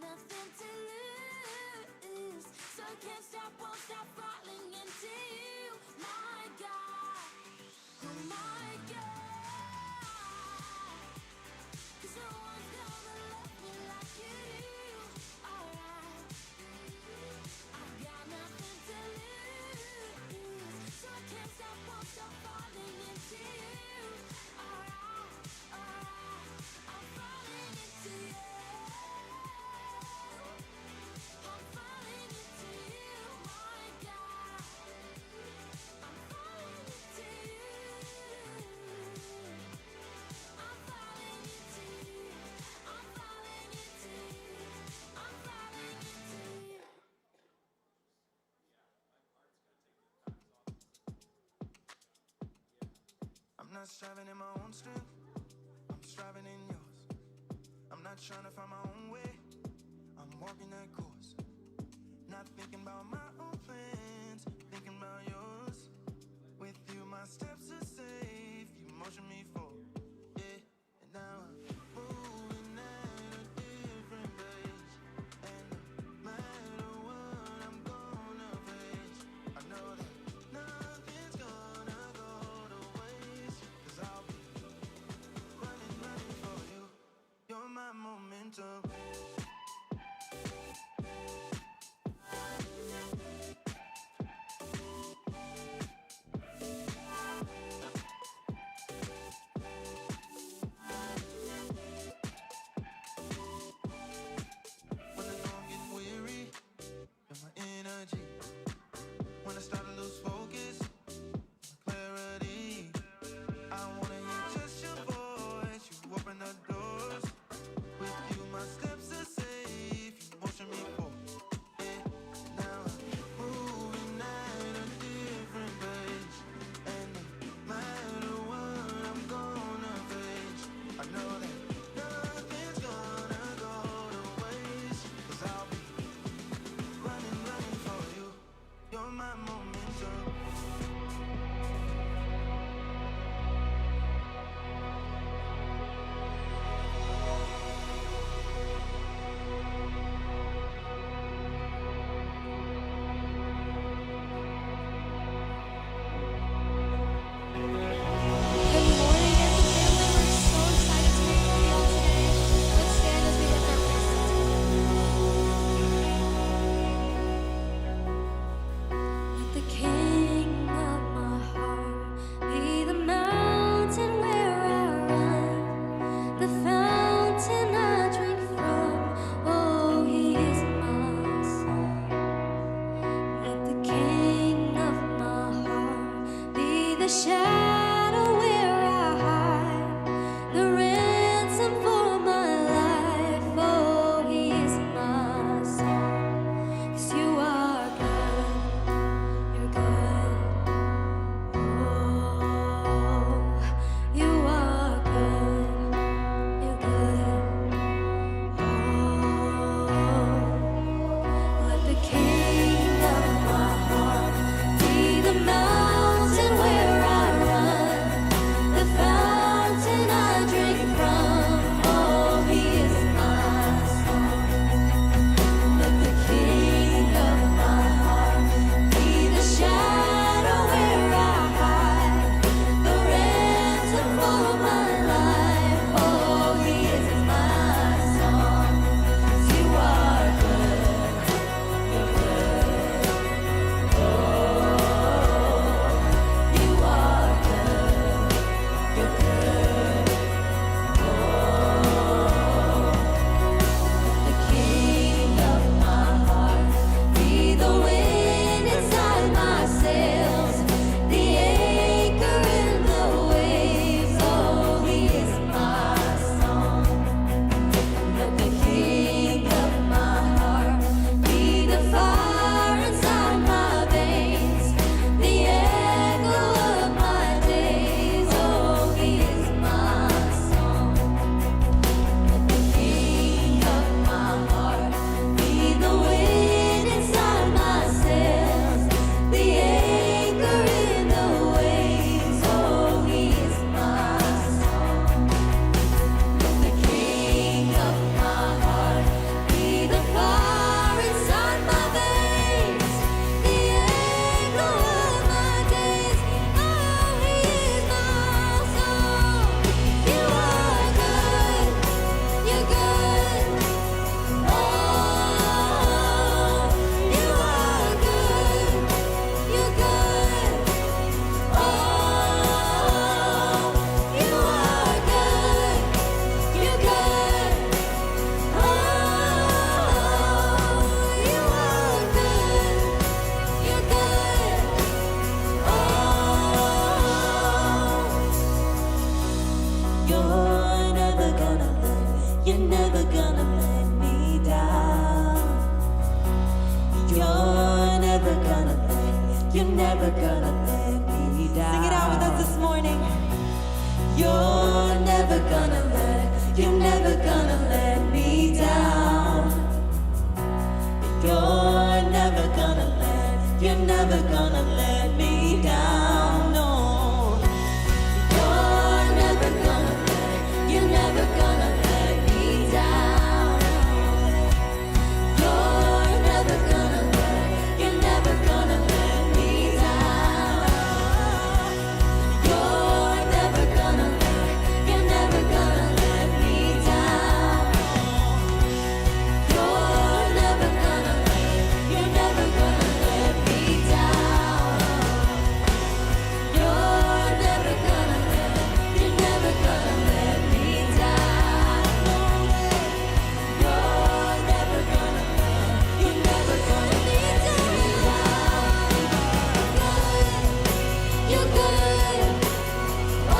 nothing to lose, so I can't stop, won't stop falling into you. My God, oh my God, 'cause no one's gonna love me like you do. Alright, I've got nothing to lose, so I can't stop, won't stop falling into you. Alright, alright, I'm falling into you. I'm falling into you, my God. I'm falling into you. I'm falling into you. I'm falling into you. I'm falling into you. I'm not striving in my own strength, I'm striving in yours. I'm not trying to find my own way, I'm walking that course. Not thinking about my own plans, thinking about yours. With you my steps are safe, you motion me forward. Yeah, and now I'm moving at a different pace. And no matter what I'm gonna face, I know that nothing's gonna go to waste. 'Cause I'll be running for you, you're my momentum. never gonna let me down. Sing it out with us this morning. You're never gonna let me down. You're never gonna let me down. No. You're never gonna let me down. You're never gonna let me down. You're never gonna let me down. You're never gonna let me down. You're never gonna let me down. You're never gonna let me down. You're good. Oh,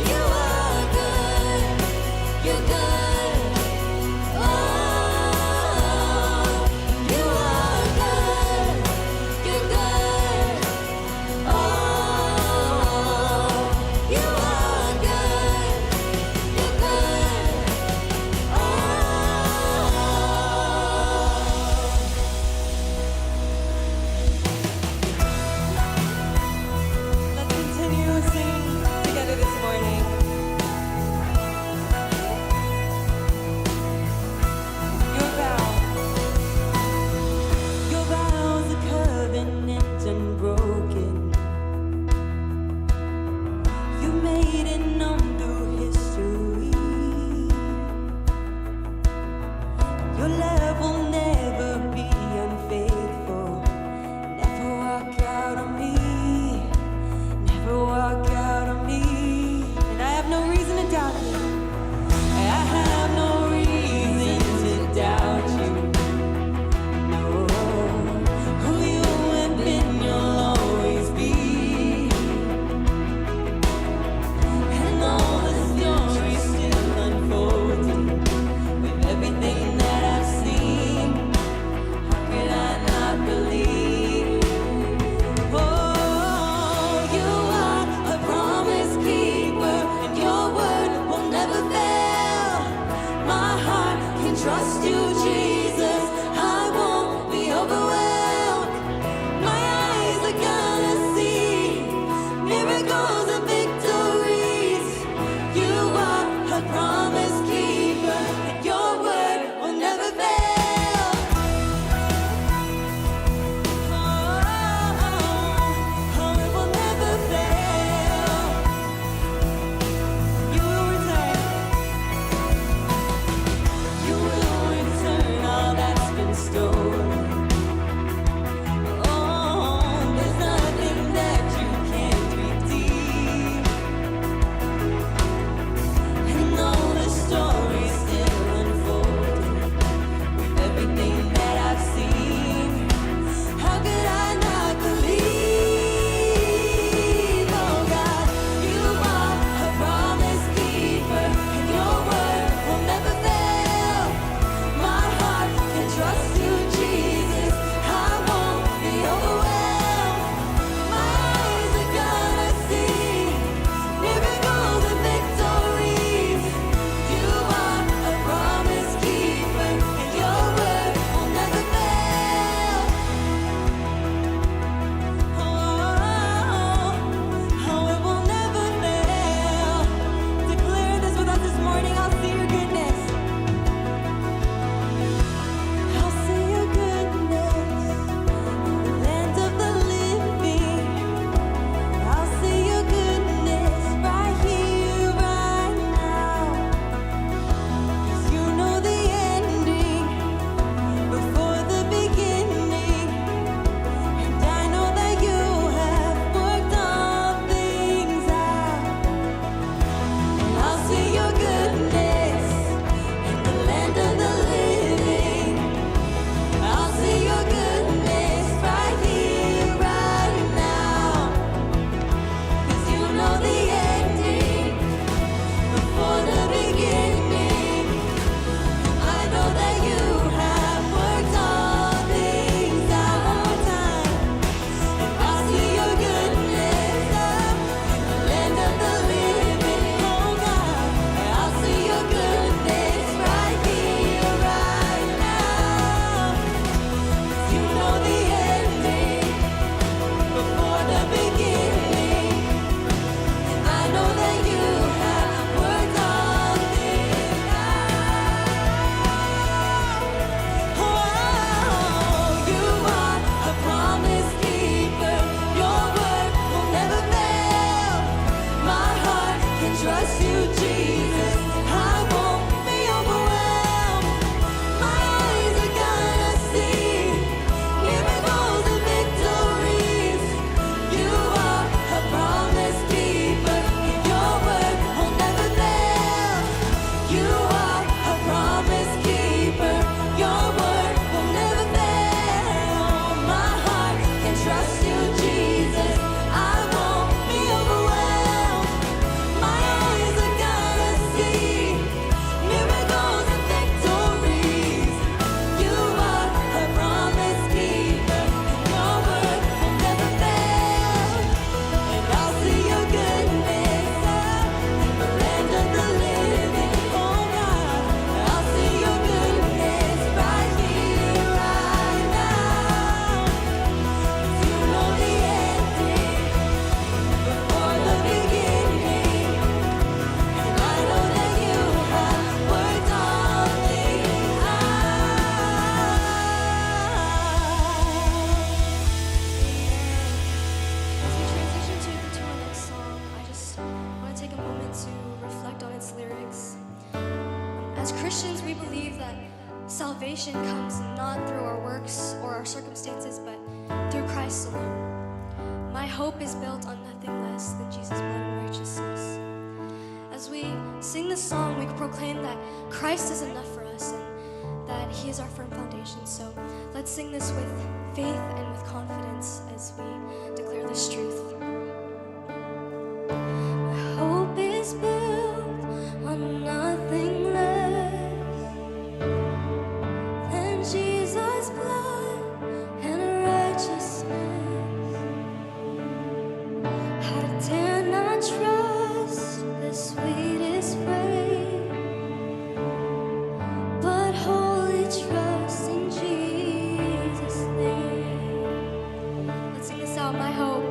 you are good. You're good. Oh, you are good. You're good. Oh, you are good. You're good. Oh. Let's continue singing together this morning. Your vows are covenant unbroken. You made it known through history. Your love will never be unfaithful. Never walk out on me. Never walk out on me. And I have no reason to doubt you. I have no reason to doubt you. No, who you have been, you'll always be. And all the stories still unfolding. With everything that I've seen, how could I not believe? Oh, you are a promise keeper, and your word will never fail. My heart can trust you, Jesus. I won't be overwhelmed. My eyes are gonna see miracles and victories. You are a promise keeper, and your word will never fail. Oh, it will never fail. You will return. You will return all salvation comes not through our works or our circumstances, but through Christ alone. My hope is built on nothing less than Jesus' blood and righteousness. As we sing this song, we proclaim that Christ is enough for us and that He is our firm foundation. So let's sing this with faith and with confidence as we declare this truth. My hope is built on nothing less than Jesus' blood and righteousness. I dare not trust the sweetest frame, but wholly trust in Jesus' name. Let's sing this out. My hope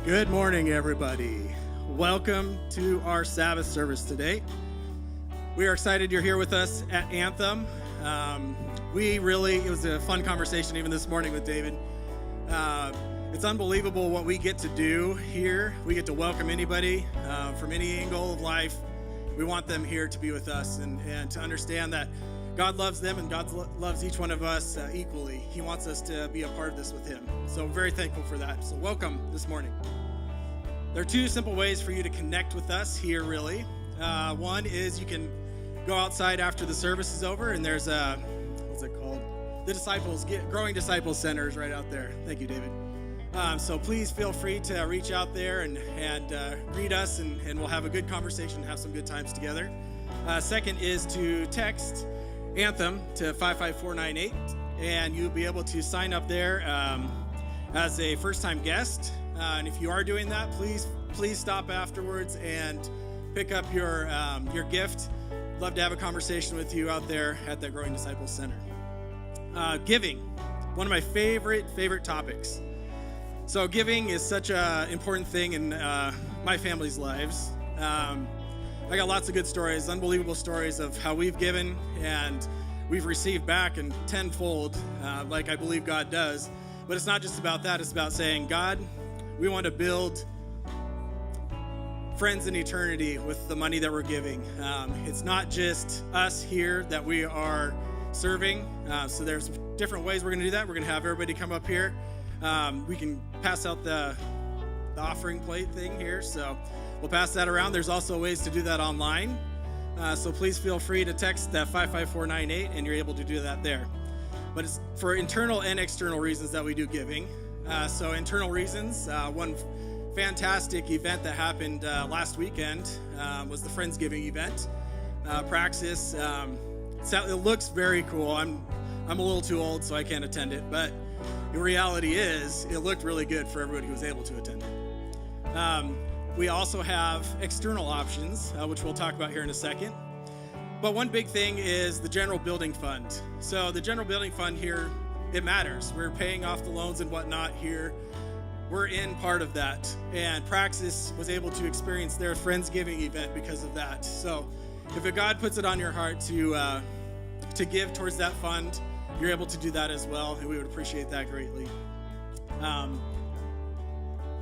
Good morning, everybody. Welcome to our Sabbath service today. We are excited you're here with us at Anthem. It was a fun conversation even this morning with David. It's unbelievable what we get to do here. We get to welcome anybody from any angle of life. We want them here to be with us and to understand that God loves them and God loves each one of us equally. He wants us to be a part of this with him. So I'm very thankful for that. So welcome this morning. There are two simple ways for you to connect with us here, really. One is you can go outside after the service is over, and there's what's it called? The Growing Disciples Center is right out there. Thank you, David. So please feel free to reach out there and greet us, and we'll have a good conversation, have some good times together. Second is to text Anthem to 55498, and you'll be able to sign up there as a first-time guest. And if you are doing that, please stop afterwards and pick up your gift. Love to have a conversation with you out there at the Growing Disciples Center. Giving, one of my favorite topics. So giving is such an important thing in my family's lives. I got lots of good stories, unbelievable stories of how we've given and we've received back and tenfold, like I believe God does. But it's not just about that. It's about saying, God, we want to build friends in eternity with the money that we're giving. It's not just us here that we are serving. So there's different ways we're going to do that. We're going to have everybody come up here. We can pass out the offering plate thing here. So we'll pass that around. There's also ways to do that online. So please feel free to text that 55498 and you're able to do that there. But it's for internal and external reasons that we do giving. So internal reasons, one fantastic event that happened last weekend was the Friendsgiving event. Praxis, it looks very cool. I'm a little too old, so I can't attend it. But the reality is, it looked really good for everybody who was able to attend it. We also have external options, which we'll talk about here in a second. But one big thing is the general building fund. So the general building fund here, it matters. We're paying off the loans and whatnot here. We're in part of that. And Praxis was able to experience their Friendsgiving event because of that. So if God puts it on your heart to give towards that fund, you're able to do that as well, and we would appreciate that greatly.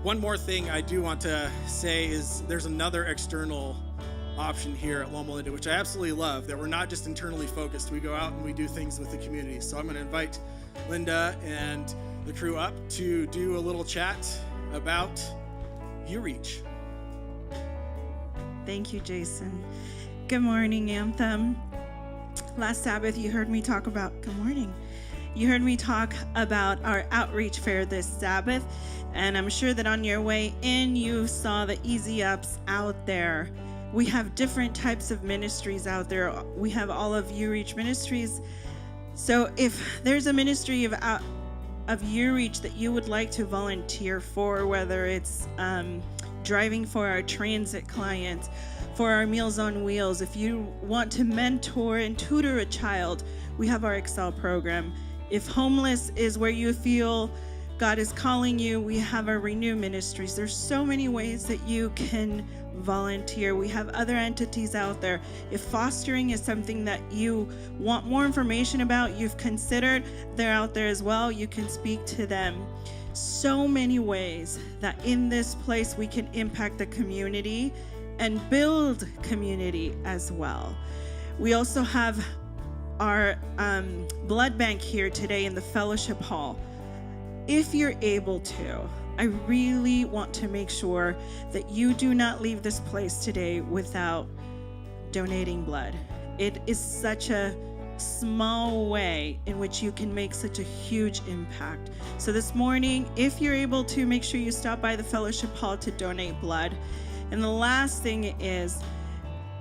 One more thing I do want to say is there's another external option here at Loma Linda, which I absolutely love, that we're not just internally focused. We go out and we do things with the community. So I'm going to invite Linda and the crew up to do a little chat about UReach. Thank you, Jason. Good morning, Anthem. Last Sabbath, you heard me talk about, You heard me talk about our outreach fair this Sabbath, and I'm sure that on your way in, you saw the Easy Ups out there. We have different types of ministries out there. We have all of UReach ministries. So if there's a ministry of UReach that you would like to volunteer for, whether it's driving for our transit clients, for our Meals on Wheels, if you want to mentor and tutor a child, we have our Excel program. If homeless is where you feel God is calling you, we have our Renew ministries. There's so many ways that you can volunteer. We have other entities out there. If fostering is something that you want more information about, you've considered, they're out there as well. You can speak to them. So many ways that in this place we can impact the community and build community as well. We also have our blood bank here today in the fellowship hall. If you're able to, I really want to make sure that you do not leave this place today without donating blood. It is such a small way in which you can make such a huge impact. So this morning, if you're able to, make sure you stop by the fellowship hall to donate blood. And the last thing is,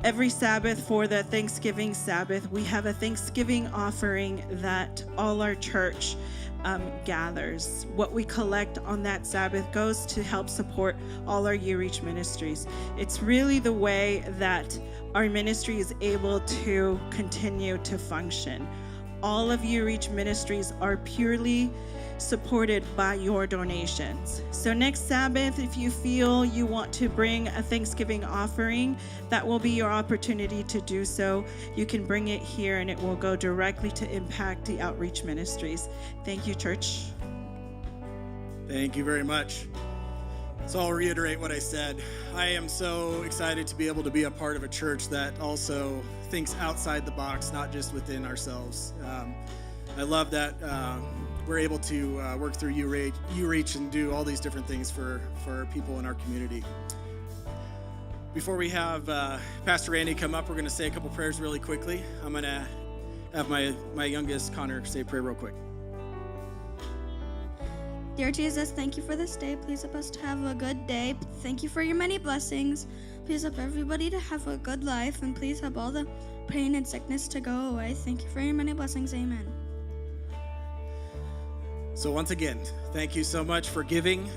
every Sabbath for the Thanksgiving Sabbath, we have a Thanksgiving offering that all our church gathers. What we collect on that Sabbath goes to help support all our UReach ministries. It's really the way that our ministry is able to continue to function. All of UReach ministries are purely supported by your donations. So next Sabbath, if you feel you want to bring a Thanksgiving offering, that will be your opportunity to do so. You can bring it here and it will go directly to impact the outreach ministries. Thank you, church. Thank you very much. So I'll reiterate what I said. I am so excited to be able to be a part of a church that also thinks outside the box, not just within ourselves. I love that we're able to work through UReach and do all these different things for people in our community. Before we have Pastor Randy come up, we're going to say a couple prayers really quickly. I'm going to have my youngest, Connor, say a prayer real quick. Dear Jesus, thank you for this day. Please help us to have a good day. Thank you for your many blessings. Please help everybody to have a good life, and please help all the pain and sickness to go away. Thank you for your many blessings. Amen. So once again, thank you so much for giving.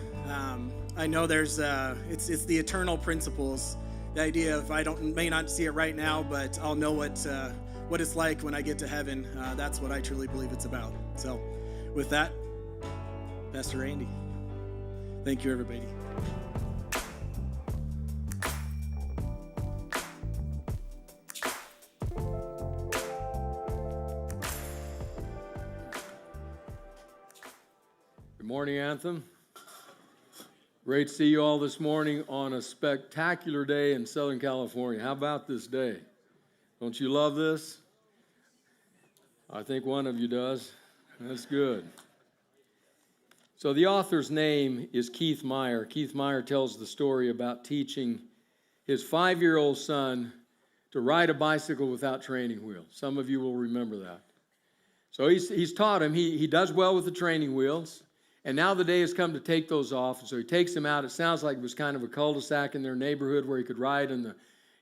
I know there's it's the eternal principles. The idea of may not see it right now, but I'll know what it's like when I get to heaven. That's what I truly believe it's about. So with that, Pastor Randy. Thank you, everybody. Good morning, Anthem. Great to see you all this morning on a spectacular day in Southern California. How about this day? Don't you love this? I think one of you does. That's good. So the author's name is Keith Meyer. Keith Meyer tells the story about teaching his 5-year-old son to ride a bicycle without training wheels. Some of you will remember that. So he's taught him. He does well with the training wheels, and now the day has come to take those off. And so he takes him out. It sounds like it was kind of a cul-de-sac in their neighborhood where he could ride in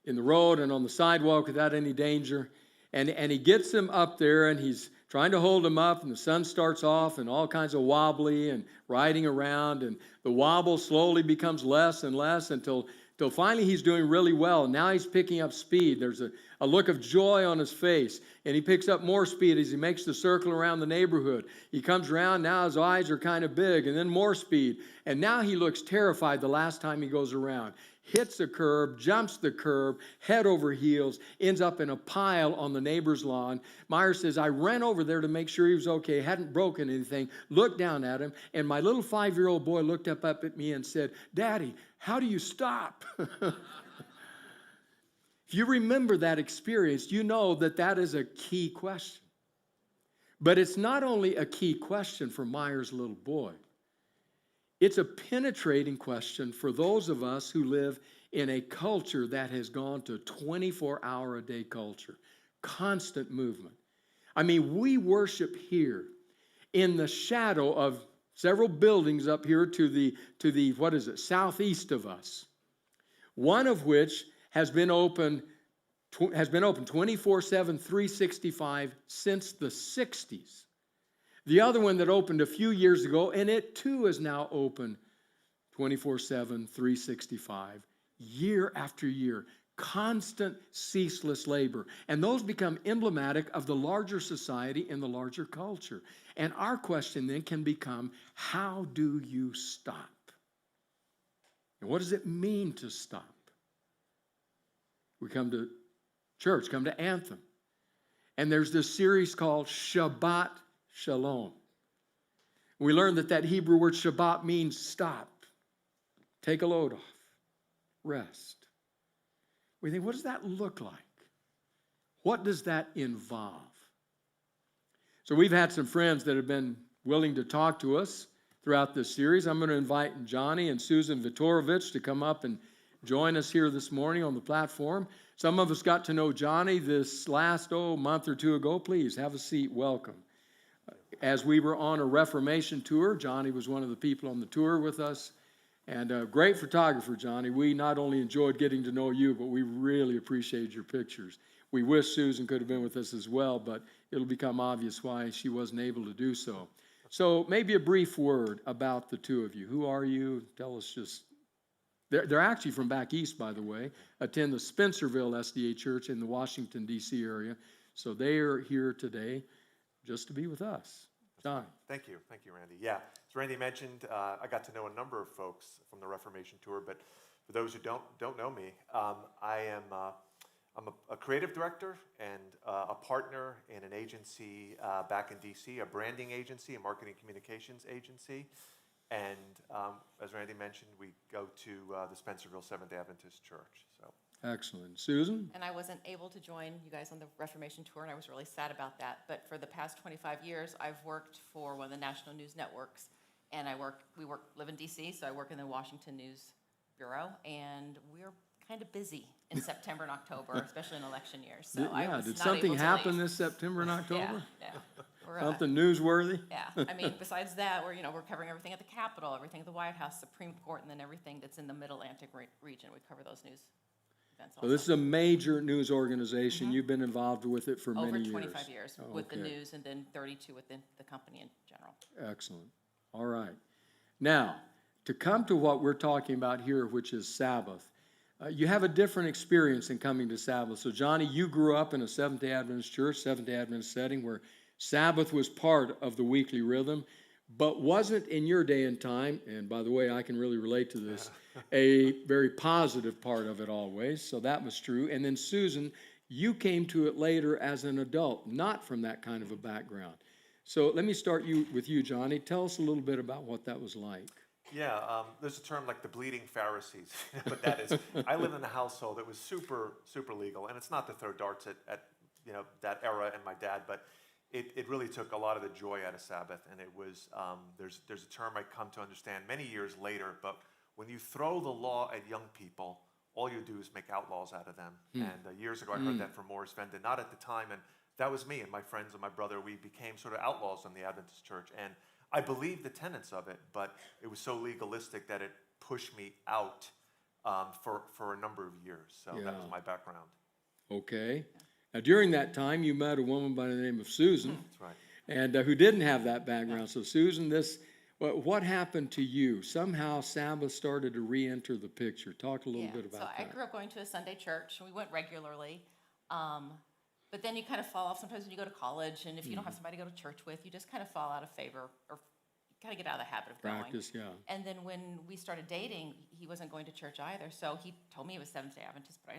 the road and on the sidewalk without any danger. And he gets him up there, and he's trying to hold him up, and the sun starts off and all kinds of wobbly and riding around, and the wobble slowly becomes less and less until finally he's doing really well. And now he's picking up speed. There's a look of joy on his face, and he picks up more speed as he makes the circle around the neighborhood. He comes around, now his eyes are kind of big, and then more speed. And now he looks terrified the last time he goes around. Hits a curb, jumps the curb, head over heels, ends up in a pile on the neighbor's lawn. Meyer says, I ran over there to make sure he was okay, hadn't broken anything, looked down at him, and my little 5-year-old boy looked up at me and said, Daddy, how do you stop? If you remember that experience, you know that is a key question. But it's not only a key question for Meyer's little boy. It's a penetrating question for those of us who live in a culture that has gone to 24-hour-a-day culture, constant movement. I mean, we worship here in the shadow of several buildings up here to the what is it, southeast of us, one of which has been open 24/7, 365 since the 60s. The other one that opened a few years ago, and it too is now open 24/7, 365, year after year. Constant, ceaseless labor. And those become emblematic of the larger society and the larger culture. And our question then can become, how do you stop? And what does it mean to stop? We come to church, come to Anthem. And there's this series called Shabbat Shalom. We learned that Hebrew word Shabbat means stop, take a load off, rest. We think, what does that look like? What does that involve? So we've had some friends that have been willing to talk to us throughout this series. I'm going to invite Johnny and Susan Vitorovich to come up and join us here this morning on the platform. Some of us got to know Johnny this last month or two ago. Please have a seat. Welcome. As we were on a Reformation tour, Johnny was one of the people on the tour with us. And a great photographer, Johnny. We not only enjoyed getting to know you, but we really appreciated your pictures. We wish Susan could have been with us as well, but it'll become obvious why she wasn't able to do so. So maybe a brief word about the two of you. Who are you? Tell us just. They're actually from back east, by the way, attend the Spencerville SDA Church in the Washington, D.C. area. So they are here today just to be with us. Don. Thank you, Randy. Yeah, as Randy mentioned, I got to know a number of folks from the Reformation Tour, but for those who don't know me, I'm a creative director and a partner in an agency back in DC, a branding agency, a marketing communications agency. And as Randy mentioned, we go to the Spencerville Seventh-day Adventist Church. So Excellent. Susan? And I wasn't able to join you guys on the Reformation Tour, and I was really sad about that. But for the past 25 years, I've worked for one of the national news networks, and live in DC, so I work in the Washington News Bureau, and we're kind of busy in September and October, especially in election years. So Did something happen this September and October? Yeah. Something newsworthy? Yeah, I mean, besides that, we're covering everything at the Capitol, everything at the White House, Supreme Court, and then everything that's in the Mid-Atlantic region. We cover those news events also. So this is a major news organization. You've been involved with it for many years. Over 25 years with the news, and then 32 within the company in general. Excellent. All right. Now, to come to what we're talking about here, which is Sabbath, you have a different experience in coming to Sabbath. So, Johnny, you grew up in a Seventh-day Adventist church, Seventh-day Adventist setting where Sabbath was part of the weekly rhythm, but wasn't in your day and time, and by the way, I can really relate to this, a very positive part of it always. So that was true. And then, Susan, you came to it later as an adult, not from that kind of a background. So let me start with you, Johnny. Tell us a little bit about what that was like. yeah, there's a term like the bleeding Pharisees, but that is, I lived in a household that was super legal, and it's not to throw darts at that era and my dad, but it really took a lot of the joy out of Sabbath, and it was, there's a term I come to understand many years later, but when you throw the law at young people, all you do is make outlaws out of them. And years ago, I heard that from Morris Venda, not at the time, and that was me and my friends and my brother. We became sort of outlaws in the Adventist church, and I believed the tenets of it, but it was so legalistic that it pushed me out for a number of years. So that was my background. Okay. Now, during that time, you met a woman by the name of Susan. That's right. And who didn't have that background. So, Susan, what happened to you? Somehow Sabbath started to re-enter the picture. Talk a little bit about that. So I grew up going to a Sunday church, and we went regularly. But then you kind of fall off sometimes when you go to college, and if you don't have somebody to go to church with, you just kind of fall out of favor, or kind of get out of the habit of going. Practice, yeah. And then when we started dating, he wasn't going to church either, so he told me he was Seventh-day Adventist, but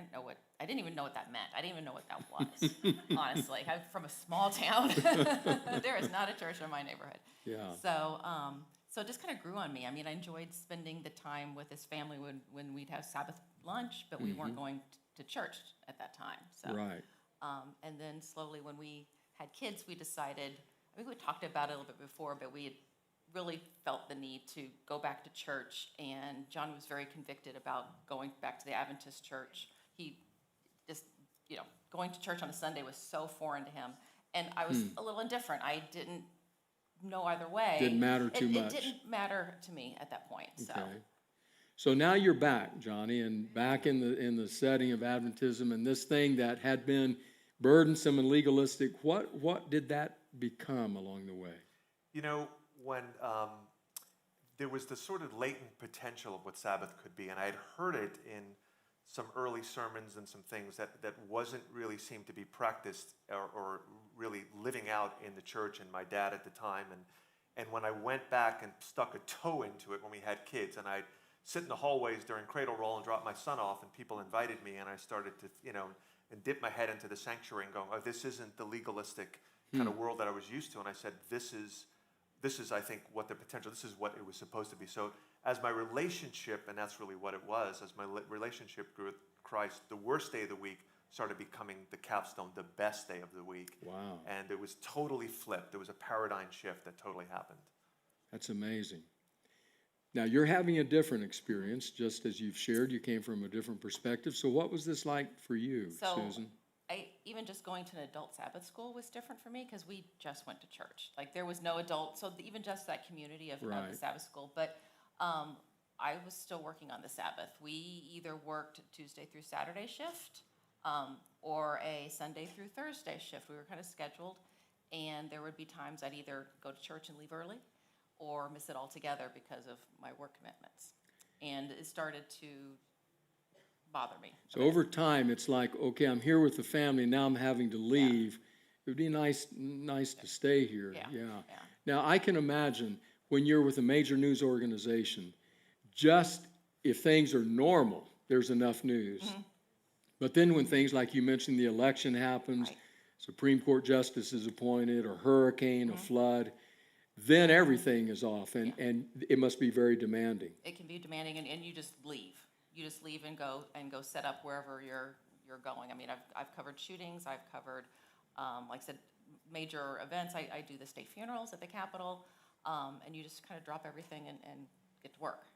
I didn't even know what that meant. I didn't even know what that was, honestly. I'm from a small town. There is not a church in my neighborhood. Yeah. So it just kind of grew on me. I mean, I enjoyed spending the time with his family when we'd have Sabbath lunch, but we weren't going to church at that time. So. Right. And then slowly when we had kids, we decided, I think we talked about it a little bit before, but we had really felt the need to go back to church, and John was very convicted about going back to the Adventist church. He just, going to church on a Sunday was so foreign to him, and I was a little indifferent. I didn't know either way. Didn't matter too much. It didn't matter to me at that point. Okay. So now you're back, Johnny, and back in the setting of Adventism, and this thing that had been burdensome and legalistic. What did that become along the way? When there was this sort of latent potential of what Sabbath could be, and I had heard it in some early sermons and some things that wasn't really seemed to be practiced or really living out in the church and my dad at the time. And when I went back and stuck a toe into it when we had kids, and I'd sit in the hallways during cradle roll and drop my son off, and people invited me, and I started to, and dip my head into the sanctuary and going, oh, this isn't the legalistic kind of world that I was used to. And I said, this is, I think, what the potential, this is what it was supposed to be. So as my relationship, and that's really what it was, as my relationship grew with Christ, the worst day of the week started becoming the capstone, the best day of the week. Wow. And it was totally flipped. There was a paradigm shift that totally happened. That's amazing. Now, you're having a different experience, just as you've shared. You came from a different perspective. So what was this like for you, Susan? Even just going to an adult Sabbath school was different for me because we just went to church. Like, there was no adult, so even just that community of the Sabbath school. But I was still working on the Sabbath. We either worked Tuesday through Saturday shift or a Sunday through Thursday shift. We were kind of scheduled, and there would be times I'd either go to church and leave early or miss it altogether because of my work commitments. And it started to bother me. So over time, it's like, okay, I'm here with the family, now I'm having to leave. It would be nice to stay here. Yeah. Now, I can imagine when you're with a major news organization, just if things are normal, there's enough news. But then when things like you mentioned, the election happens, Right. Supreme Court justice is appointed, a hurricane, a flood, then everything is off, and it must be very demanding. It can be demanding, and you just leave. You just leave and go set up wherever you're going. I mean, I've covered shootings. I've covered, like I said, major events. I do the state funerals at the Capitol, and you just kind of drop everything and get to work.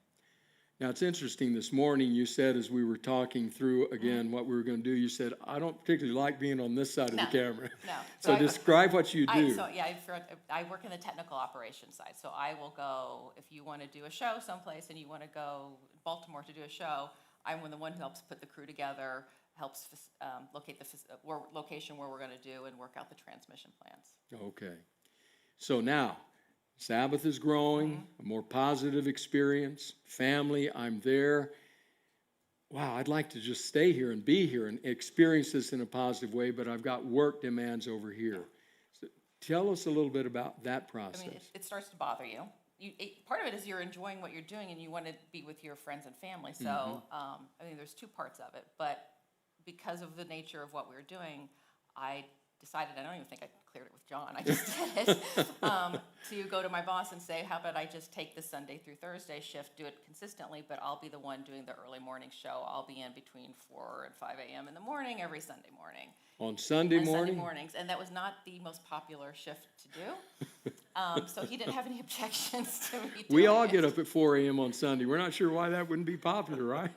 Now, it's interesting, this morning you said, as we were talking through, again, what we were going to do, you said, I don't particularly like being on this side of the camera. No. So describe what you do. I work in the technical operations side. So I will go, if you want to do a show someplace and you want to go Baltimore to do a show, I'm the one who helps put the crew together, helps locate the location where we're going to do and work out the transmission plans. Okay. So now, Sabbath is growing, a more positive experience, family, I'm there. Wow, I'd like to just stay here and be here and experience this in a positive way, but I've got work demands over here. So tell us a little bit about that process. I mean, it starts to bother you. Part of it is you're enjoying what you're doing and you want to be with your friends and family. So, I mean, there's two parts of it, but because of the nature of what we were doing, I decided, I don't even think I cleared it with John, I just did it, to go to my boss and say, how about I just take the Sunday through Thursday shift, do it consistently, but I'll be the one doing the early morning show. I'll be in between 4 and 5 a.m. in the morning every Sunday morning. On Sunday morning? Sunday mornings, and that was not the most popular shift to do. So he didn't have any objections to me doing We all it. get up at 4 a.m. on Sunday. We're not sure why that wouldn't be popular, right?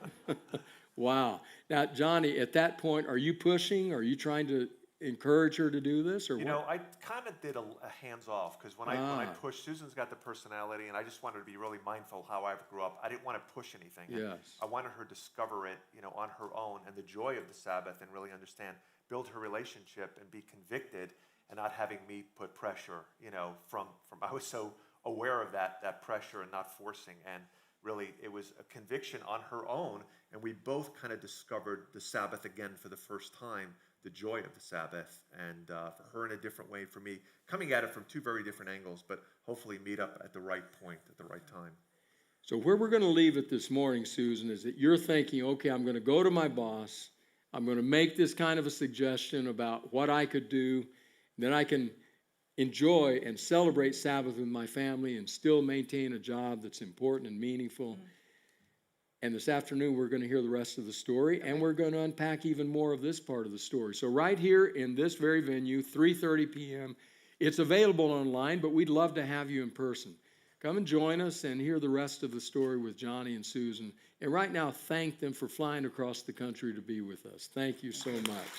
Wow. Now, Johnny, at that point, are you pushing? Are you trying to encourage her to do this, or You what? know, I kind of did a hands-off, because when I pushed, Susan's got the personality, and I just wanted to be really mindful how I grew up. I didn't want to push anything. And Yes. I wanted her to discover it, on her own, and the joy of the Sabbath, and really understand, build her relationship, and be convicted, and not having me put pressure, from I was so aware of that pressure and not forcing, and really it was a conviction on her own, and we both kind of discovered the Sabbath again for the first time, the joy of the Sabbath, and for her in a different way, for me, coming at it from two very different angles, but hopefully meet up at the right point, at the right time. So where we're going to leave it this morning, Susan, is that you're thinking, okay, I'm going to go to my boss, I'm going to make this kind of a suggestion about what I could do, then I can enjoy and celebrate Sabbath with my family and still maintain a job that's important and meaningful. And this afternoon, we're going to hear the rest of the story, and we're going to unpack even more of this part of the story. So right here in this very venue, 3:30 p.m., it's available online, but we'd love to have you in person. Come and join us and hear the rest of the story with Johnny and Susan. And right now, thank them for flying across the country to be with us. Thank you so much.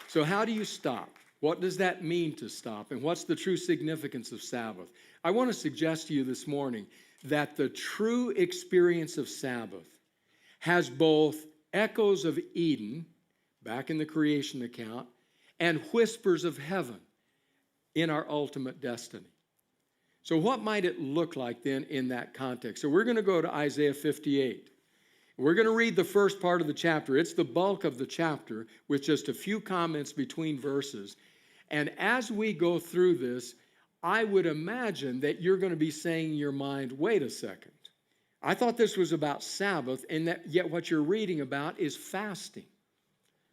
So how do you stop? What does that mean to stop? And what's the true significance of Sabbath? I want to suggest to you this morning that the true experience of Sabbath has both echoes of Eden, back in the creation account, and whispers of heaven in our ultimate destiny. So what might it look like then in that context? So we're going to go to Isaiah 58. We're going to read the first part of the chapter. It's the bulk of the chapter with just a few comments between verses. And as we go through this, I would imagine that you're going to be saying in your mind, wait a second. I thought this was about Sabbath, and that yet what you're reading about is fasting.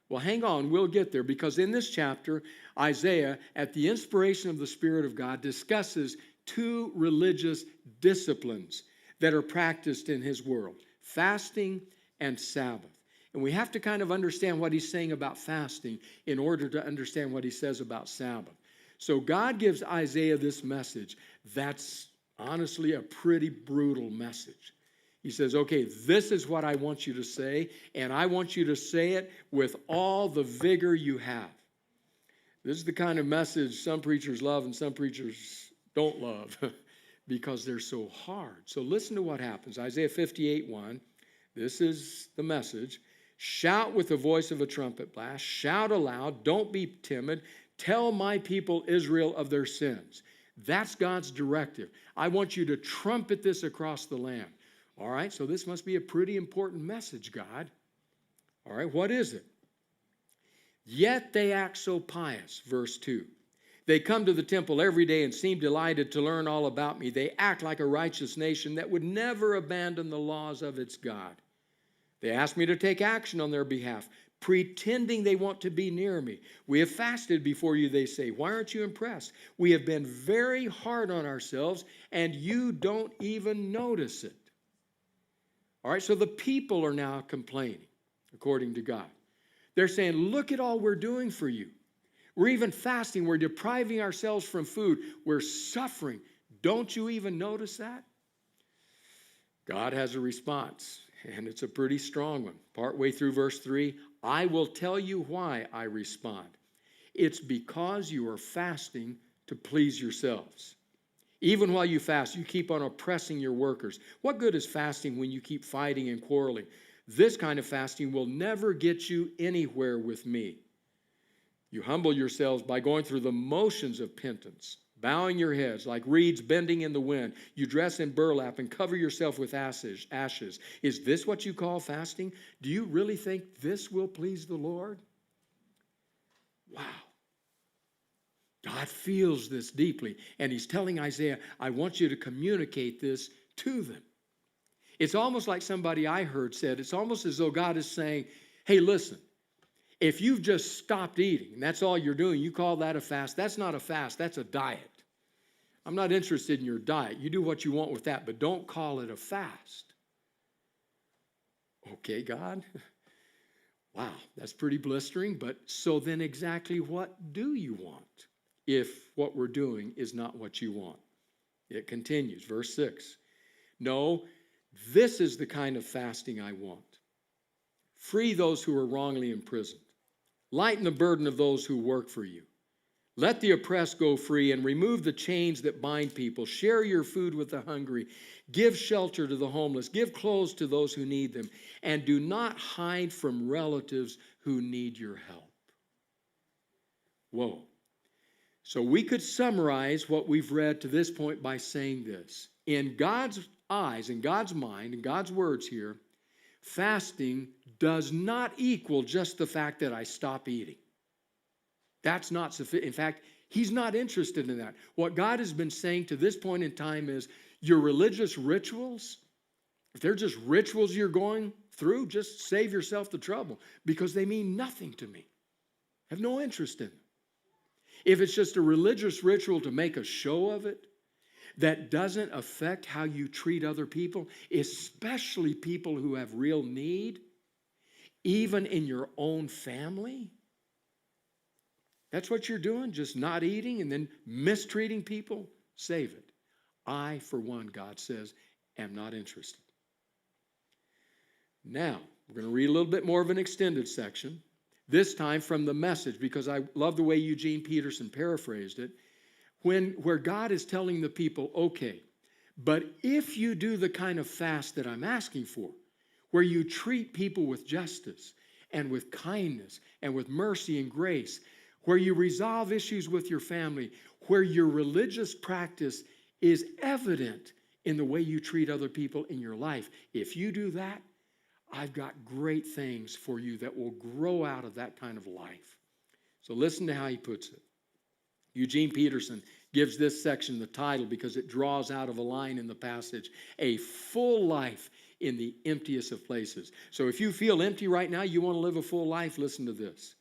Well, hang on, we'll get there, because in this chapter, Isaiah, at the inspiration of the Spirit of God, discusses two religious disciplines that are practiced in his world: fasting and Sabbath. And we have to kind of understand what he's saying about fasting in order to understand what he says about Sabbath. So God gives Isaiah this message that's honestly a pretty brutal message. He says, okay, this is what I want you to say, and I want you to say it with all the vigor you have. This is the kind of message some preachers love and some preachers don't love because they're so hard. So listen to what happens. Isaiah 58:1. This is the message. Shout with the voice of a trumpet blast. Shout aloud. Don't be timid. Tell my people Israel of their sins. That's God's directive. I want you to trumpet this across the land. All right, so this must be a pretty important message, God. All right, what is it? Yet they act so pious. Verse 2. They come to the temple every day and seem delighted to learn all about me. They act like a righteous nation that would never abandon the laws of its God. They ask me to take action on their behalf, pretending they want to be near me. We have fasted before you, they say. Why aren't you impressed? We have been very hard on ourselves, and you don't even notice it. All right, so the people are now complaining, according to God. They're saying, look at all we're doing for you. We're even fasting. We're depriving ourselves from food. We're suffering. Don't you even notice that? God has a response, and it's a pretty strong one. Partway through verse 3, I will tell you why I respond. It's because you are fasting to please yourselves. Even while you fast, you keep on oppressing your workers. What good is fasting when you keep fighting and quarreling? This kind of fasting will never get you anywhere with me. You humble yourselves by going through the motions of penance, bowing your heads like reeds bending in the wind. You dress in burlap and cover yourself with ashes. Is this what you call fasting? Do you really think this will please the Lord? Wow. God feels this deeply, and he's telling Isaiah, I want you to communicate this to them. It's almost like somebody I heard said, it's almost as though God is saying, hey, listen, if you've just stopped eating, and that's all you're doing, you call that a fast, that's not a fast, that's a diet. I'm not interested in your diet. You do what you want with that, but don't call it a fast. Okay, God. Wow, that's pretty blistering, but so then exactly what do you want if what we're doing is not what you want? It continues, verse 6. No, this is the kind of fasting I want. Free those who are wrongly imprisoned. Lighten the burden of those who work for you. Let the oppressed go free and remove the chains that bind people. Share your food with the hungry. Give shelter to the homeless. Give clothes to those who need them. And do not hide from relatives who need your help. Whoa. So we could summarize what we've read to this point by saying this. In God's eyes, in God's mind, in God's words here, fasting does not equal just the fact that I stop eating. That's not sufficient. In fact, he's not interested in that. What God has been saying to this point in time is your religious rituals, if they're just rituals you're going through, just save yourself the trouble because they mean nothing to me. I have no interest in them. If it's just a religious ritual to make a show of it, that doesn't affect how you treat other people, especially people who have real need, even in your own family. That's what you're doing, just not eating and then mistreating people. Save it. I, for one, God says, am not interested. Now, we're going to read a little bit more of an extended section, this time from the Message, because I love the way Eugene Peterson paraphrased it. Where God is telling the people, okay, but if you do the kind of fast that I'm asking for, where you treat people with justice and with kindness and with mercy and grace, where you resolve issues with your family, where your religious practice is evident in the way you treat other people in your life, if you do that, I've got great things for you that will grow out of that kind of life. So listen to how he puts it. Eugene Peterson gives this section the title because it draws out of a line in the passage, a full life in the emptiest of places. So if you feel empty right now, you want to live a full life, listen to this.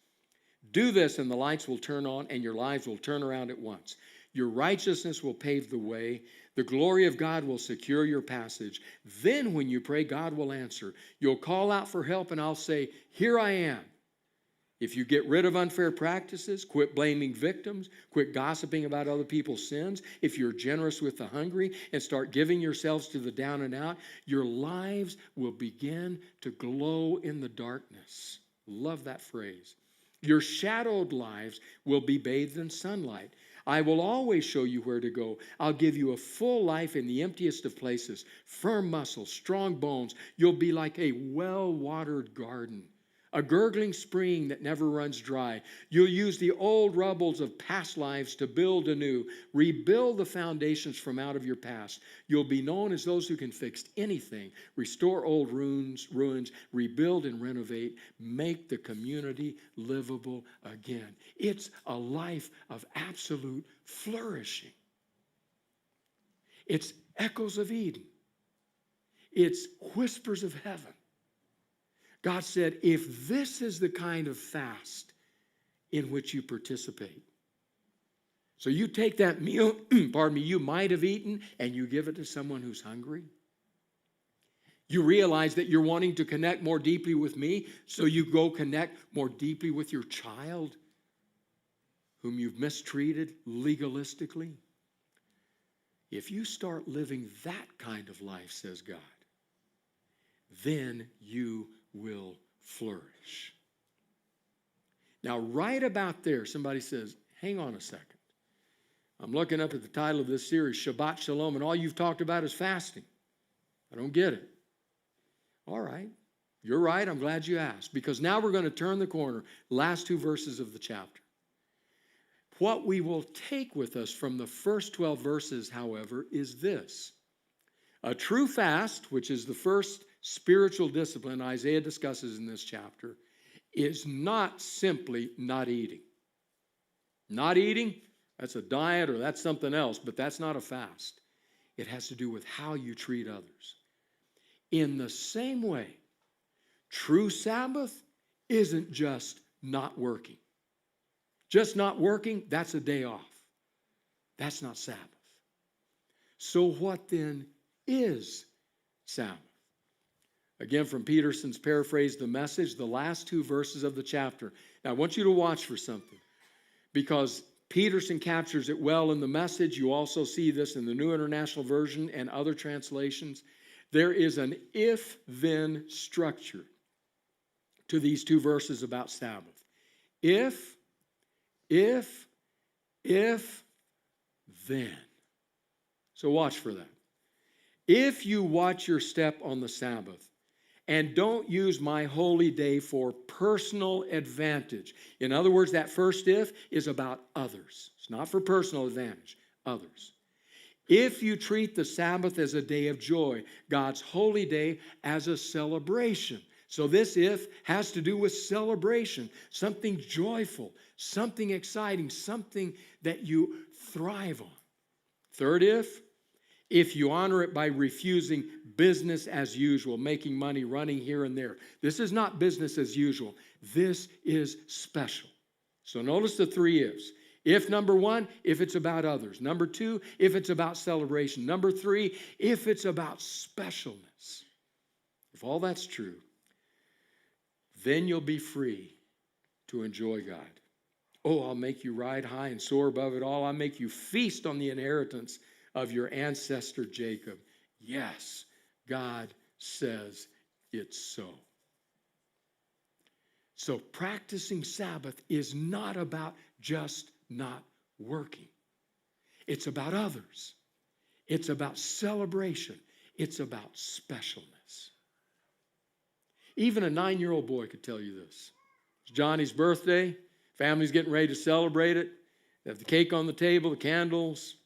Do this and the lights will turn on and your lives will turn around at once. Your righteousness will pave the way. The glory of God will secure your passage. Then when you pray, God will answer. You'll call out for help and I'll say, here I am. If you get rid of unfair practices, quit blaming victims, quit gossiping about other people's sins, if you're generous with the hungry and start giving yourselves to the down and out, your lives will begin to glow in the darkness. Love that phrase. Your shadowed lives will be bathed in sunlight. I will always show you where to go. I'll give you a full life in the emptiest of places, firm muscles, strong bones. You'll be like a well-watered garden, a gurgling spring that never runs dry. You'll use the old rubbles of past lives to build anew. Rebuild the foundations from out of your past. You'll be known as those who can fix anything, restore old ruins, rebuild and renovate, make the community livable again. It's a life of absolute flourishing. It's echoes of Eden. It's whispers of heaven. God said, if this is the kind of fast in which you participate, so you take that meal, you might have eaten, and you give it to someone who's hungry. You realize that you're wanting to connect more deeply with me, so you go connect more deeply with your child whom you've mistreated legalistically. If you start living that kind of life, says God, then you will flourish. Now, right about there, somebody says, hang on a second. I'm looking up at the title of this series, Shabbat Shalom, and all you've talked about is fasting. I don't get it. All right. You're right. I'm glad you asked, because now we're going to turn the corner. Last two verses of the chapter. What we will take with us from the first 12 verses, however, is this. A true fast, which is the first spiritual discipline Isaiah discusses in this chapter, is not simply not eating. Not eating, that's a diet or that's something else, but that's not a fast. It has to do with how you treat others. In the same way, true Sabbath isn't just not working. Just not working, that's a day off. That's not Sabbath. So what then is Sabbath? Again, from Peterson's paraphrase, The Message, the last two verses of the chapter. Now, I want you to watch for something, because Peterson captures it well in The Message. You also see this in the New International Version and other translations. There is an if-then structure to these two verses about Sabbath. If, then. So watch for that. If you watch your step on the Sabbath and don't use my holy day for personal advantage. In other words, that first if is about others. It's not for personal advantage, others. If you treat the Sabbath as a day of joy, God's holy day as a celebration. So this if has to do with celebration, something joyful, something exciting, something that you thrive on. Third if you honor it by refusing business as usual, making money, running here and there. This is not business as usual. This is special. So notice the three ifs. If, number one, if it's about others. Number two, if it's about celebration. Number three, if it's about specialness. If all that's true, then you'll be free to enjoy God. Oh, I'll make you ride high and soar above it all. I'll make you feast on the inheritance of your ancestor Jacob. Yes, God says it's so. So practicing Sabbath is not about just not working. It's about others. It's about celebration. It's about specialness. Even a 9-year-old boy could tell you this. It's Johnny's birthday. Family's getting ready to celebrate it. They have the cake on the table, the candles.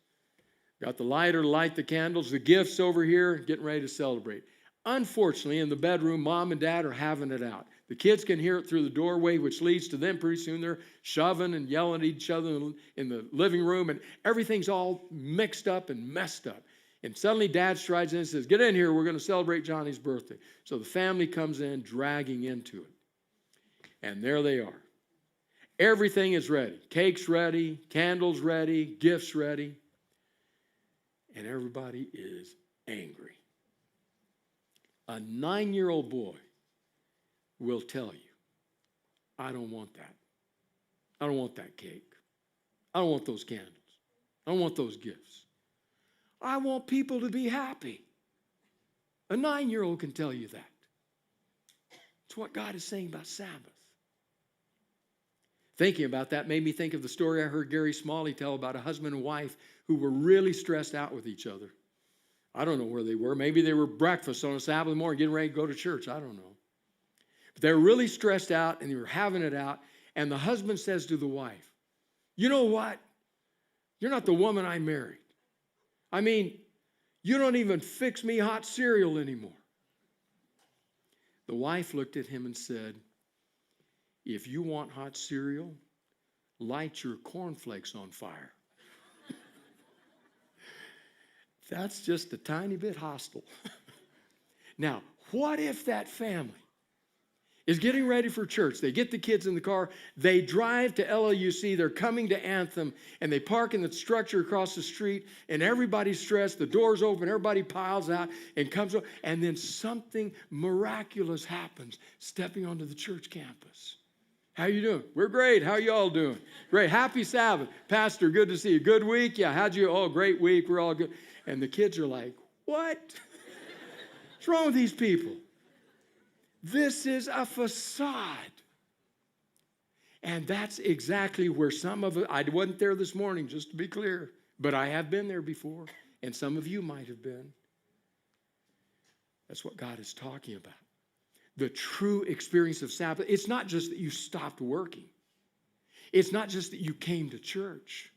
Got the lighter to light the candles, the gifts over here, getting ready to celebrate. Unfortunately, in the bedroom, mom and dad are having it out. The kids can hear it through the doorway, which leads to them. Pretty soon they're shoving and yelling at each other in the living room, and everything's all mixed up and messed up. And suddenly dad strides in and says, "Get in here, we're going to celebrate Johnny's birthday." So the family comes in, dragging into it. And there they are. Everything is ready. Cake's ready, candles ready, gifts ready. And everybody is angry. A 9-year-old boy will tell you, "I don't want that. I don't want that cake. I don't want those candles. I don't want those gifts. I want people to be happy." A 9-year-old can tell you that. It's what God is saying about Sabbath. Thinking about that made me think of the story I heard Gary Smalley tell about a husband and wife who were really stressed out with each other. I don't know where they were. Maybe they were breakfast on a Sabbath morning getting ready to go to church. I don't know. They're really stressed out and they were having it out. And the husband says to the wife, you know what? You're not the woman I married. I mean, you don't even fix me hot cereal anymore. The wife looked at him and said, if you want hot cereal, light your cornflakes on fire. That's just a tiny bit hostile. Now, what if that family is getting ready for church? They get the kids in the car, they drive to LLUC, they're coming to Anthem, and they park in the structure across the street, and everybody's stressed, the door's open, everybody piles out and comes up, and then something miraculous happens stepping onto the church campus. How you doing? We're great. How you all doing? Great. Happy Sabbath. Pastor, good to see you. Good week? Yeah, how'd you? Oh, great week. We're all good. And the kids are like, what? What's wrong with these people? This is a facade. And that's exactly where some of it, I wasn't there this morning, just to be clear, but I have been there before, and some of you might have been. That's what God is talking about. The true experience of Sabbath, it's not just that you stopped working. It's not just that you came to church.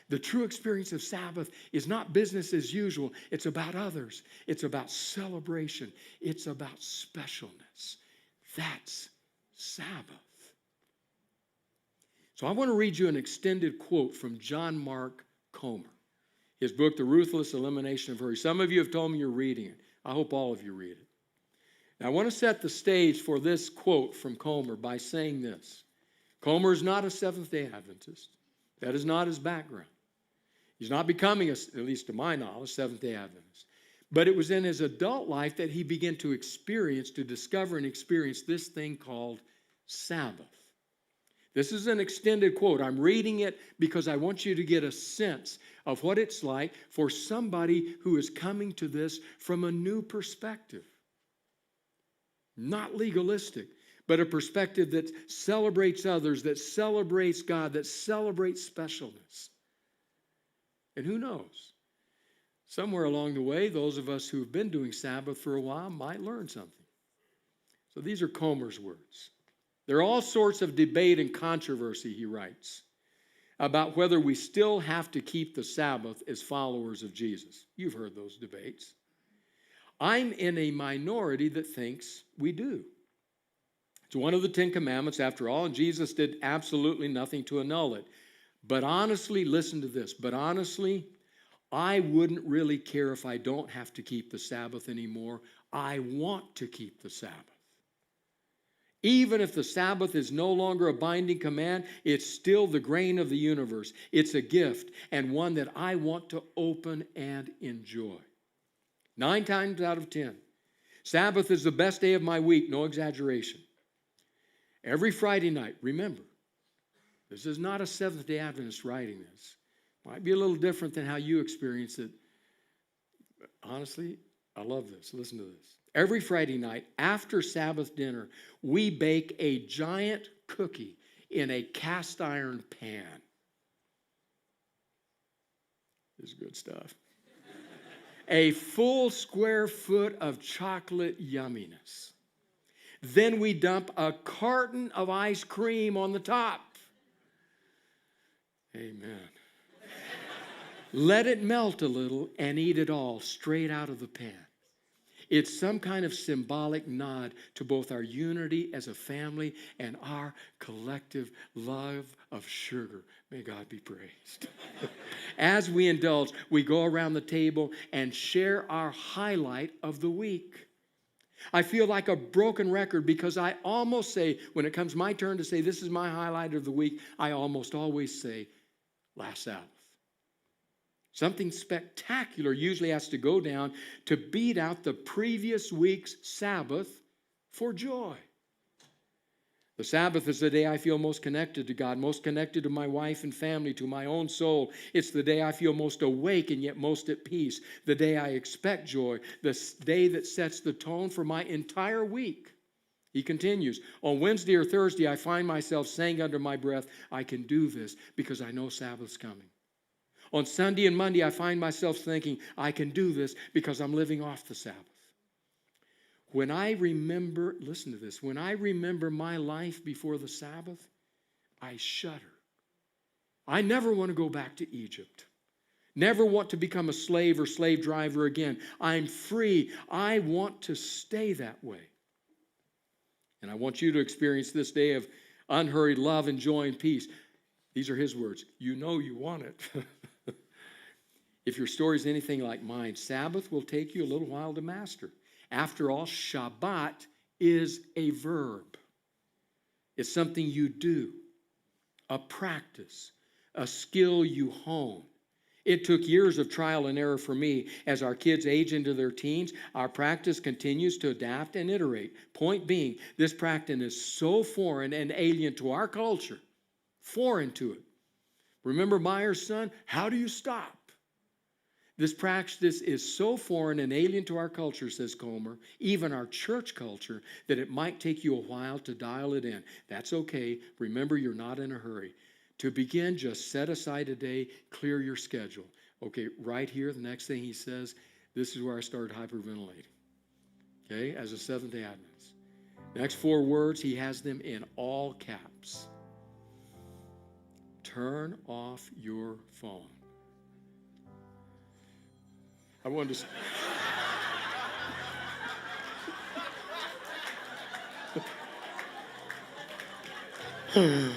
The true experience of Sabbath is not business as usual. It's about others. It's about celebration. It's about specialness. That's Sabbath. So I want to read you an extended quote from John Mark Comer. His book, The Ruthless Elimination of Hurry. Some of you have told me you're reading it. I hope all of you read it. Now I want to set the stage for this quote from Comer by saying this. Comer is not a Seventh-day Adventist. That is not his background. He's not becoming, at least to my knowledge, Seventh-day Adventist. But it was in his adult life that he began to discover and experience this thing called Sabbath. This is an extended quote. I'm reading it because I want you to get a sense of what it's like for somebody who is coming to this from a new perspective. Not legalistic, but a perspective that celebrates others, that celebrates God, that celebrates specialness. And who knows? Somewhere along the way, those of us who have been doing Sabbath for a while might learn something. So these are Comer's words. There are all sorts of debate and controversy, he writes, about whether we still have to keep the Sabbath as followers of Jesus. You've heard those debates. I'm in a minority that thinks we do. It's one of the 10 Commandments, after all, and Jesus did absolutely nothing to annul it. But honestly, listen to this, but honestly, I wouldn't really care if I don't have to keep the Sabbath anymore. I want to keep the Sabbath. Even if the Sabbath is no longer a binding command, it's still the grain of the universe. It's a gift, and one that I want to open and enjoy. 9 times out of 10, Sabbath is the best day of my week, no exaggeration. Every Friday night, remember, this is not a Seventh-day Adventist writing this. Might be a little different than how you experience it. But honestly, I love this. Listen to this. Every Friday night, after Sabbath dinner, we bake a giant cookie in a cast iron pan. This is good stuff. A full square foot of chocolate yumminess. Then we dump a carton of ice cream on the top. Amen. Let it melt a little and eat it all straight out of the pan. It's some kind of symbolic nod to both our unity as a family and our collective love of sugar. May God be praised. As we indulge, we go around the table and share our highlight of the week. I feel like a broken record because I almost say, when it comes my turn to say this is my highlight of the week, I almost always say last Sabbath. Something spectacular usually has to go down to beat out the previous week's Sabbath for joy. The Sabbath is the day I feel most connected to God, most connected to my wife and family, to my own soul. It's the day I feel most awake and yet most at peace. The day I expect joy. The day that sets the tone for my entire week. He continues, on Wednesday or Thursday, I find myself saying under my breath, I can do this because I know Sabbath's coming. On Sunday and Monday, I find myself thinking, I can do this because I'm living off the Sabbath. When I remember, listen to this, when I remember my life before the Sabbath, I shudder. I never want to go back to Egypt. Never want to become a slave or slave driver again. I'm free. I want to stay that way. And I want you to experience this day of unhurried love and joy and peace. These are his words. You know you want it. If your story is anything like mine, Sabbath will take you a little while to master. After all, Shabbat is a verb. It's something you do, a practice, a skill you hone. It took years of trial and error for me. As our kids age into their teens, our practice continues to adapt and iterate. Point being, this practice is so foreign and alien to our culture, foreign to it. Remember Meyer's son? How do you stop? This practice is so foreign and alien to our culture, says Comer, even our church culture, that it might take you a while to dial it in. That's okay. Remember, you're not in a hurry. To begin, just set aside a day, clear your schedule. Okay, right here, the next thing he says, this is where I started hyperventilating. Okay, as a Seventh-day Adventist. Next 4 words, he has them in all caps. Turn off your phone. I wanted to...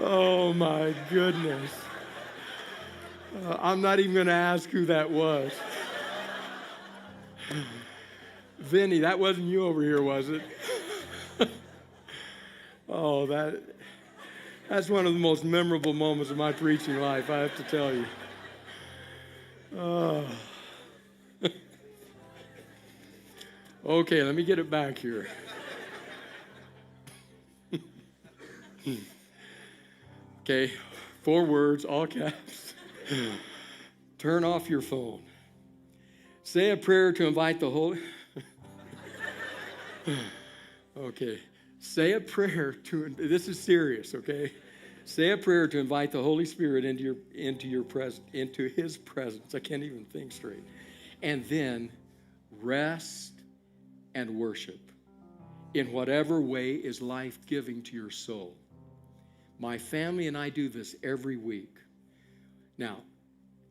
Oh, my goodness. I'm not even going to ask who that was. Vinny, that wasn't you over here, was it? Oh, that's one of the most memorable moments of my preaching life, I have to tell you. Oh. Okay, let me get it back here. Okay, 4 words, all caps. Turn off your phone. Say a prayer to invite the Holy... Okay, say a prayer to... This is serious, okay? Say a prayer to invite the Holy Spirit into His presence. I can't even think straight. And then rest and worship in whatever way is life-giving to your soul. My family and I do this every week. Now,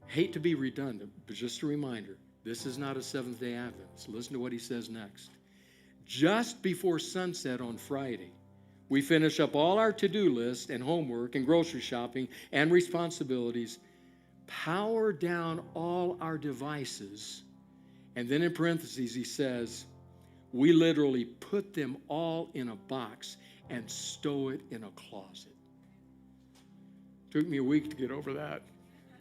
hate to be redundant, but just a reminder, this is not a Seventh-day Adventist. Listen to what he says next. Just before sunset on Friday, we finish up all our to-do list and homework and grocery shopping and responsibilities, power down all our devices, and then in parentheses he says, we literally put them all in a box and stow it in a closet. Took me a week to get over that.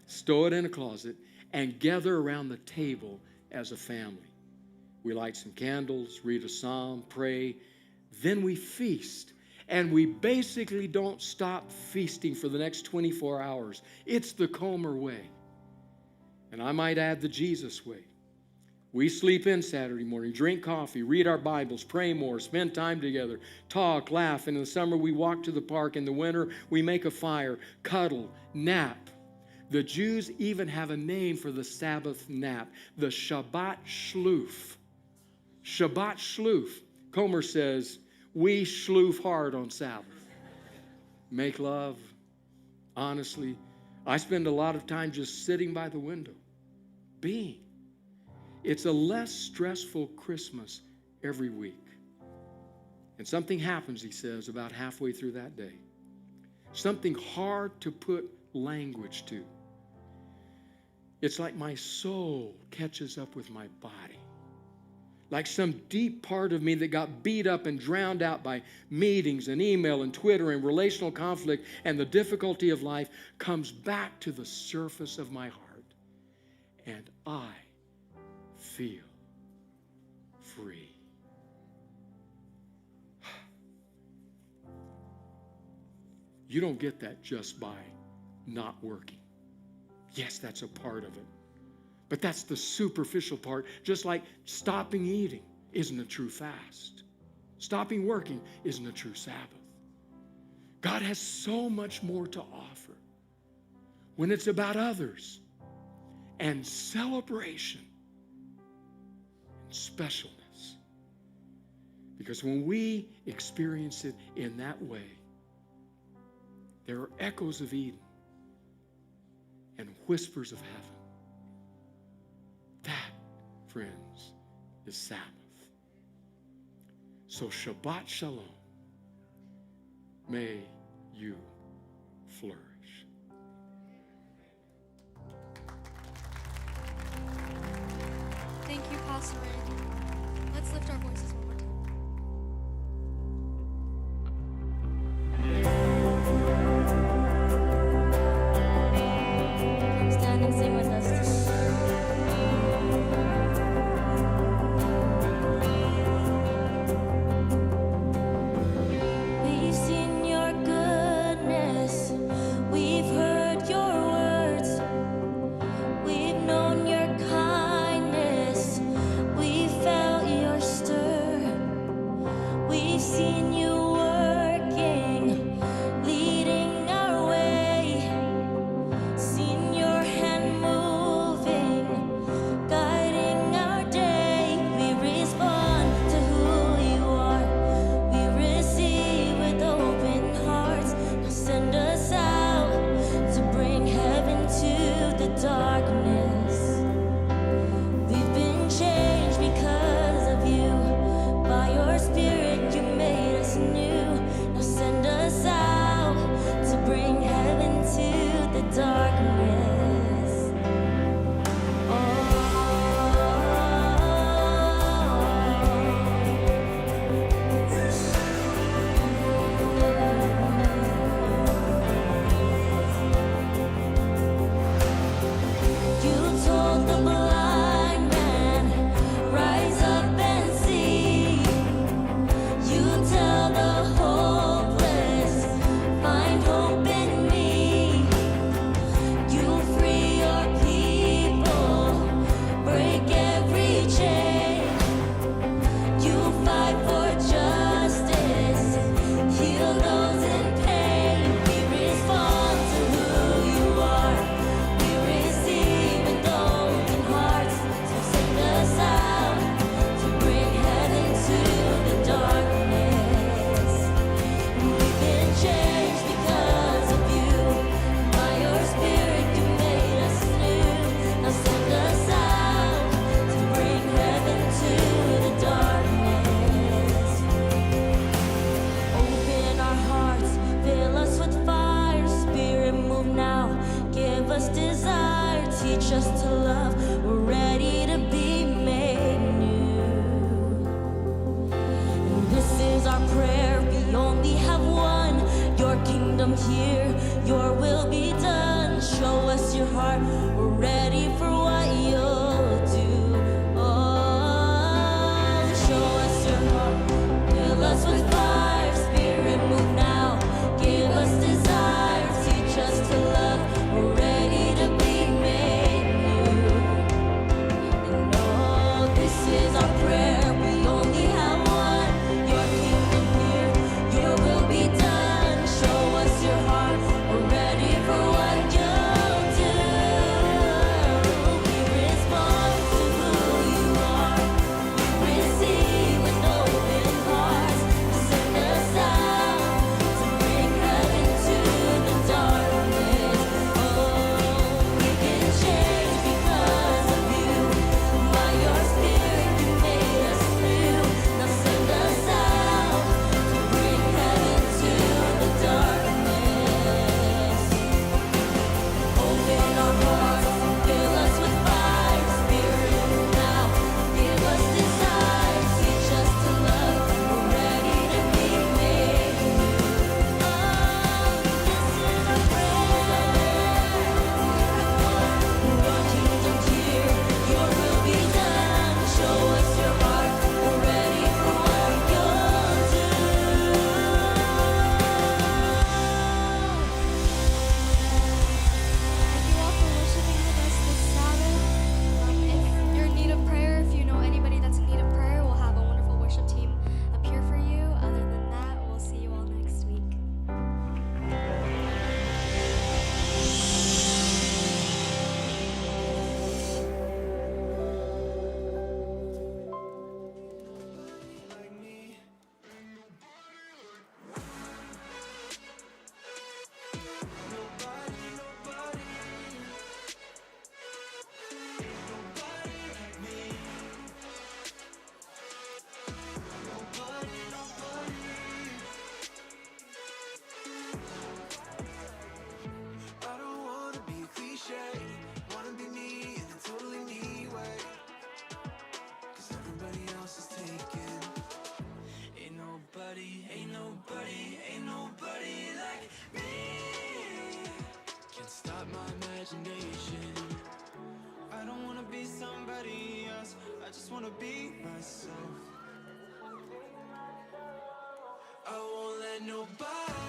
Stow it in a closet and gather around the table as a family. We light some candles, read a psalm, pray. Then we feast. And we basically don't stop feasting for the next 24 hours. It's the Comer way. And I might add the Jesus way. We sleep in Saturday morning, drink coffee, read our Bibles, pray more, spend time together, talk, laugh. And in the summer, we walk to the park. In the winter, we make a fire, cuddle, nap. The Jews even have a name for the Sabbath nap, the Shabbat Shluf. Shabbat Shluf. Comer says, we shloof hard on Sabbath. Make love, honestly. I spend a lot of time just sitting by the window, being. It's a less stressful Christmas every week. And something happens, he says, about halfway through that day. Something hard to put language to. It's like my soul catches up with my body. Like some deep part of me that got beat up and drowned out by meetings and email and Twitter and relational conflict and the difficulty of life comes back to the surface of my heart. And I feel free. You don't get that just by not working. Yes, that's a part of it. But that's the superficial part. Just like stopping eating isn't a true fast. Stopping working isn't a true Sabbath. God has so much more to offer when it's about others and celebration and specialness. Because when we experience it in that way, there are echoes of Eden and whispers of heaven. That, friends, is Sabbath. So Shabbat Shalom. May you flourish. Thank you, Pastor Randy. Let's lift our voices one more time. Come stand and sing with us. We've seen your goodness. We've heard your words. We've known your kindness. We've felt your stir. We've seen you working, leading our way. Seen your hand moving, guiding our day. We respond to who you are. We receive with open hearts. Now send us out to bring heaven to the darkness. We've been changed because of you. By your spirit you made us new. Now send us out to bring heaven to the darkness. You told the blind man, rise up and see. You tell the hopeless, find hope in me. You free your people, break every chain. You fight for justice, heal those in pain. We respond to who you are. We receive with open hearts. So send us out to bring heaven to the darkness. We've been changed because of you. By your spirit you made us new. Now send us out to bring heaven to the darkness. Open our hearts, fill us with fire. Spirit, move now, give us desire. Teach us to love, we're ready to be made new. And this is our prayer, we only have one. Your kingdom here, your will be done. Show us your heart, we're ready for what you'll do. Oh, show us your heart, fill us with fire. Spirit, move now, give us desire. Teach us to love, we're ready to be made new. And oh, this is our prayer, we only have one. Your kingdom here, your will be done. Show us your heart, we're ready for what you'll do. everybody else is taken. Ain't nobody, ain't nobody, ain't nobody like me. Can't stop my imagination. I don't wanna be somebody else, I just wanna be myself. I won't let nobody